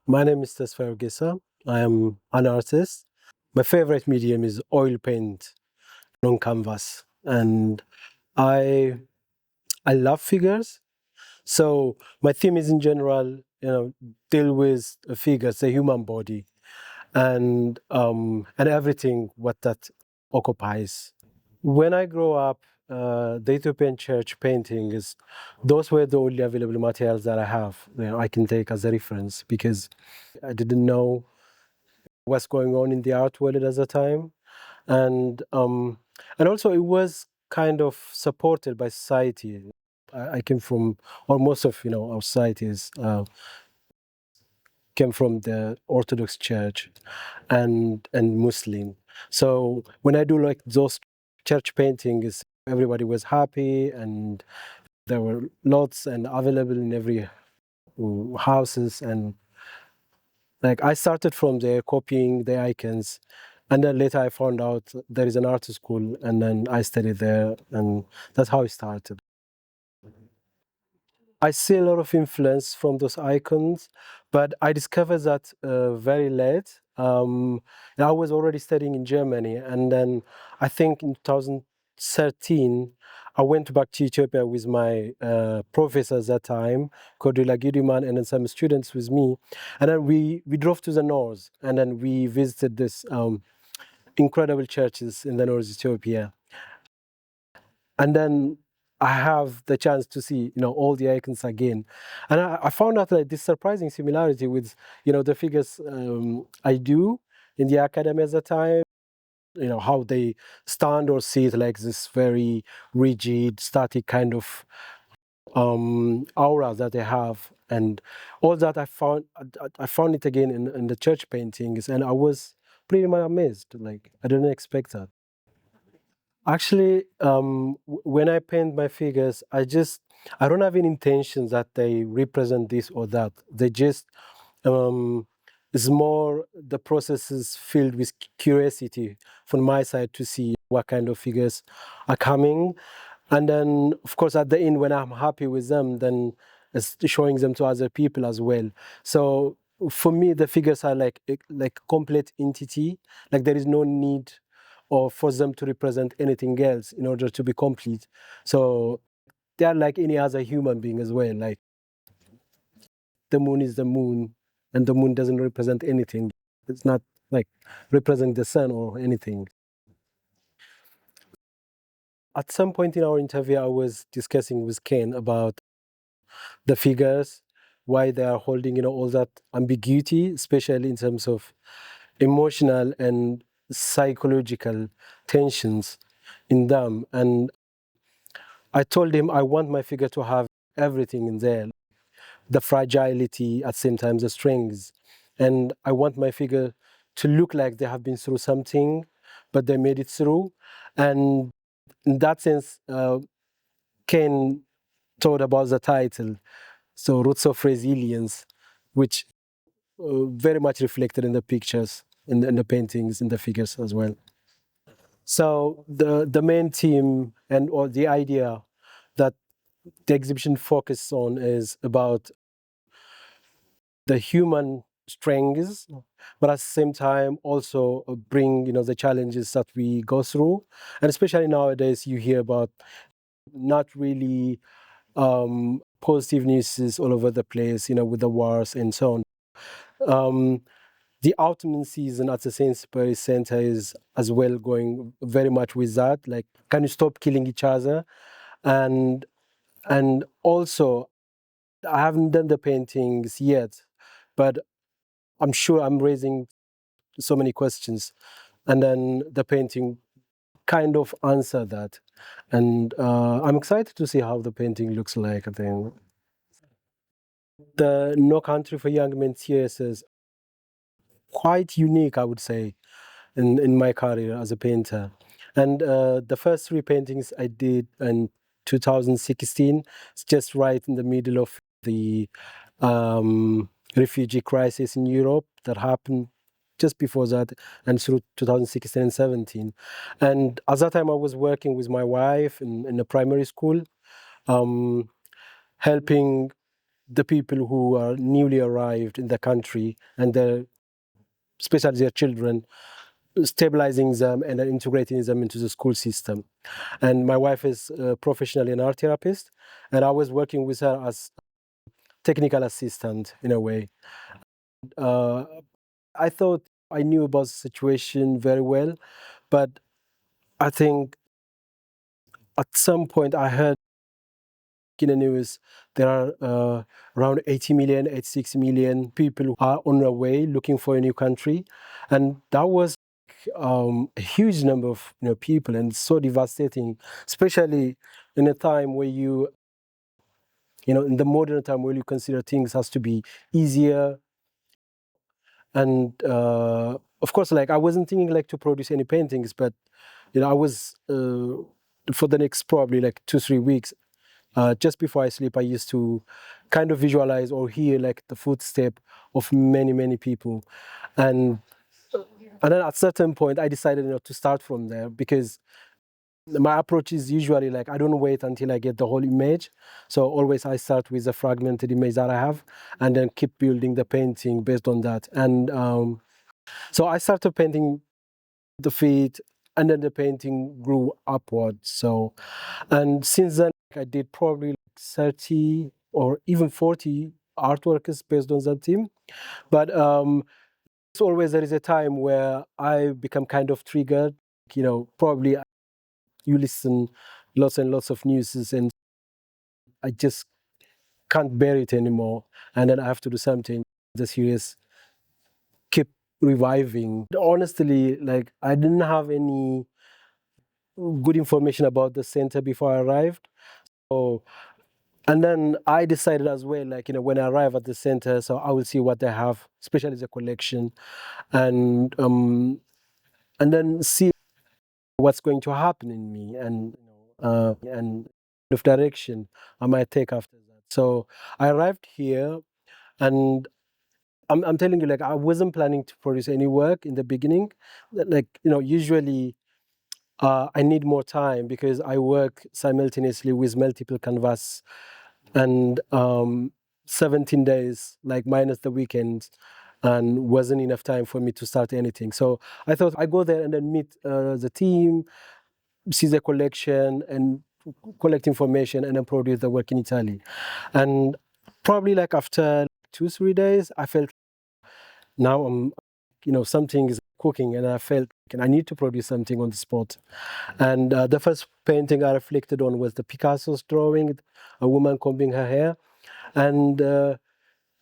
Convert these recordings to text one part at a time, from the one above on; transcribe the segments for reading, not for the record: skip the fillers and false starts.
My name is Tesfaye Urgessa. I am an artist. My favorite medium is oil paint on canvas, and I I love figures. So my theme is in general, deal with figures, the human body, and everything what that occupies. When I grow up, the Ethiopian church painting is those were the only available materials that I have. I can take as a reference because I didn't know what's going on in the art world at the time, and also it was kind of supported by society. I came from, or most of our societies came from the Orthodox Church and Muslim. So when I do like those church paintings, everybody was happy, and there were lots and available in every houses. And like I started from there copying the icons, and then later I found out there is an art school, and then I studied there, and that's how it started. I see a lot of influence from those icons, but I discovered that very late. I was already studying in Germany, and then I think in 2013, I went back to Ethiopia with my professor at that time, Cordula Gidiman, and then some students with me. And then we drove to the north, and then we visited this incredible churches in the north Ethiopia. And then I have the chance to see, all the icons again, and I found out like this surprising similarity with, the figures I do in the academy at the time. How they stand or sit like this very rigid, static kind of aura that they have, and all that I found it again in the church paintings, and I was pretty much amazed. Like I didn't expect that. Actually, when I paint my figures, I don't have any intentions that they represent this or that. They just um, it's more the process is filled with curiosity from my side to see what kind of figures are coming, and then of course at the end when I'm happy with them, then it's showing them to other people as well. So for me, the figures are like complete entity. Like there is no need or for them to represent anything else in order to be complete. So they are like any other human being as well. Like the moon is the moon, and the moon doesn't represent anything. It's not like representing the sun or anything. At some point in our interview, I was discussing with Ken about the figures, why they are holding, all that ambiguity, especially in terms of emotional and psychological tensions in them. And I told him I want my figure to have everything in there, the fragility, at the same time the strengths. And I want my figure to look like they have been through something, but they made it through. And in that sense, Ken thought about the title, so Roots of Resilience, which very much reflected in the pictures, in the paintings, in the figures as well. So the main theme and or the idea that the exhibition focuses on is about the human strengths, but at the same time also bring the challenges that we go through, and especially nowadays you hear about not really positive news all over the place, with the wars and so on. Um, the autumn season at the Sainsbury Centre is as well going very much with that. Like, can you stop killing each other? And and also, I haven't done the paintings yet, but I'm sure I'm raising so many questions, and then the painting kind of answer that, and I'm excited to see how the painting looks like. I think the No Country for Young Men series is quite unique, I would say, in my career as a painter. And the first three paintings I did in 2016, it's just right in the middle of the refugee crisis in Europe that happened just before that and through 2016 and 17. And at that time, I was working with my wife in a primary school, um, helping the people who are newly arrived in the country and especially their children, stabilizing them and then integrating them into the school system. And my wife is professionally an art therapist, and I was working with her as technical assistant in a way. Uh, I thought I knew about the situation very well, but I think at some point I heard in the news there are around 80 million, 86 million people who are on their way looking for a new country, and that was a huge number of people, and so devastating, especially in a time where in the modern time where you consider things has to be easier. And of course, like I wasn't thinking like to produce any paintings, but I was for the next probably like 2-3 weeks, just before I sleep, I used to kind of visualize or hear like the footstep of many, many people. And then at a certain point, I decided to start from there, because my approach is usually like I don't wait until I get the whole image. So always I start with a fragmented image that I have, and then keep building the painting based on that. And so I started painting the feet, and then the painting grew upwards. So, and since then, I did probably like 30 or even 40 artworks based on that theme. But it's always there is a time where I become kind of triggered. Probably you listen lots and lots of news, and I just can't bear it anymore. And then I have to do something. The series keep reviving. Honestly, like I didn't have any good information about the center before I arrived. So, and then I decided as well, like, when I arrive at the center, so I will see what they have, especially the collection, and then see what's going to happen in me, and of direction I might take after that. So I arrived here, and I'm telling you, like, I wasn't planning to produce any work in the beginning. Like, usually I need more time because I work simultaneously with multiple canvas, and 17 days, like minus the weekends, and wasn't enough time for me to start anything. So I thought I go there and then meet the team, see the collection, and collect information, and then produce the work in Italy. And probably like after 2-3 days, I felt now something is cooking, and I felt I need to produce something on the spot. And the first painting I reflected on was the Picasso's drawing, a woman combing her hair. And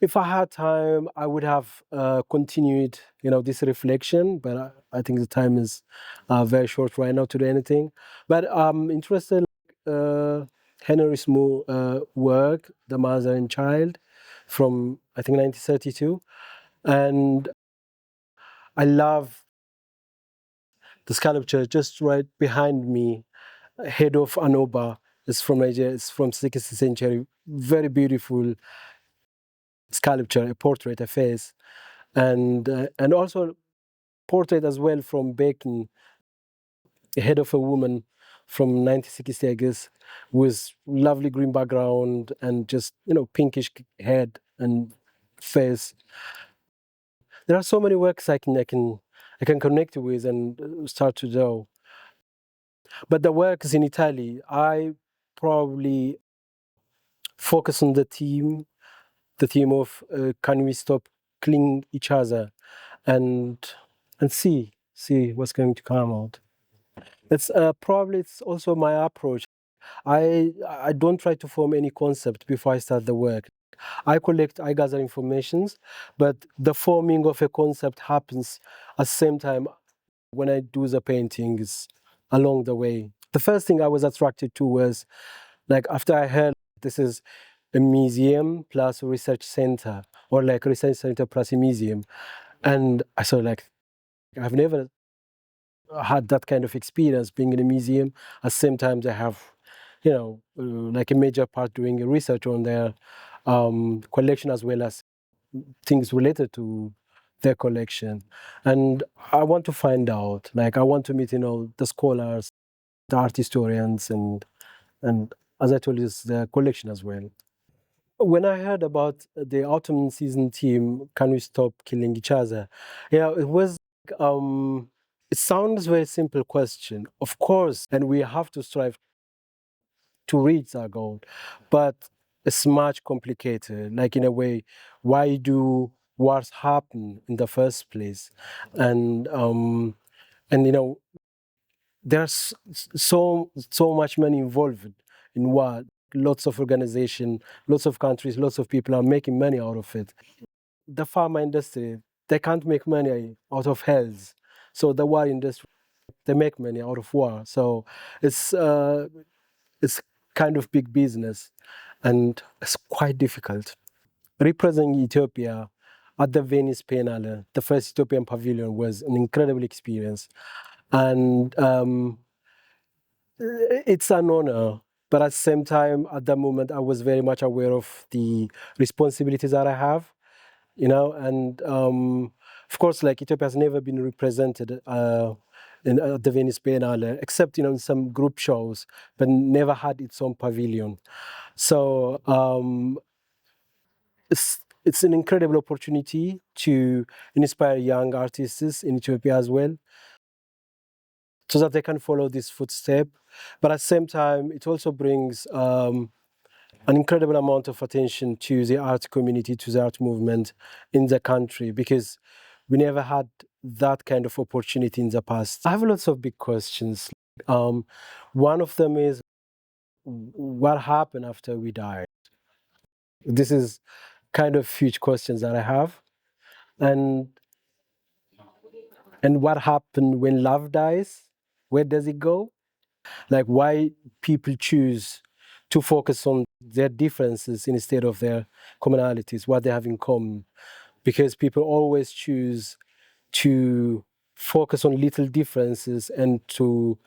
if I had time, I would have continued, this reflection, but I think the time is very short right now to do anything. But I'm interested in Henry Smoo work, The Mother and Child, from I think 1932. And I love the sculpture just right behind me, head of Anoba. It's from Nigeria, it's from 16th century. Very beautiful sculpture, a portrait, a face. And also portrait as well from Bacon, a head of a woman from 1960, I guess, with lovely green background and just, pinkish head and face. There are so many works I can connect with and start to do. But the works in Italy, I probably focus on the theme of can we stop killing each other, and see what's going to come out. It's probably it's also my approach. I don't try to form any concept before I start the work. I gather informations, but the forming of a concept happens at the same time when I do the paintings along the way. The first thing I was attracted to was, like, after I heard this is a museum plus a research center, or like research center plus a museum, and I saw, like, I've never had that kind of experience being in a museum. At the same time, they have, like a major part doing research on their collection, as well as things related to their collection. And I want to find out, like, I want to meet, the scholars, the art historians, and as I told you, it's the collection as well. When I heard about the autumn season team, can we stop killing each other? Yeah, it was. It sounds very simple question, of course, and we have to strive to reach that goal, but it's much complicated. Like in a way, why do wars happen in the first place? And you know, there's so much money involved in war. Lots of organization, lots of countries, lots of people are making money out of it. The pharma industry, they can't make money out of health. So the war industry, they make money out of war. So it's uh, it's kind of big business, and it's quite difficult. Representing Ethiopia at the Venice Biennale, the first Ethiopian pavilion, was an incredible experience, and it's an honor. But at the same time, at that moment, I was very much aware of the responsibilities that I have, and of course, like Ethiopia has never been represented in the Venice Biennale, except in some group shows, but never had its own pavilion. So it's an incredible opportunity to inspire young artists in Ethiopia as well, so that they can follow this footstep. But at the same time, it also brings an incredible amount of attention to the art community, to the art movement in the country, because we never had that kind of opportunity in the past. I have lots of big questions. One of them is, what happened after we died? This is kind of huge questions that I have. And what happened when love dies? Where does it go? Like, why people choose to focus on their differences instead of their commonalities, what they have in common. Because people always choose to focus on little differences and to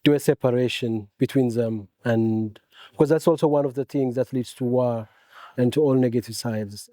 do a separation between them. And because that's also one of the things that leads to war and to all negative sides.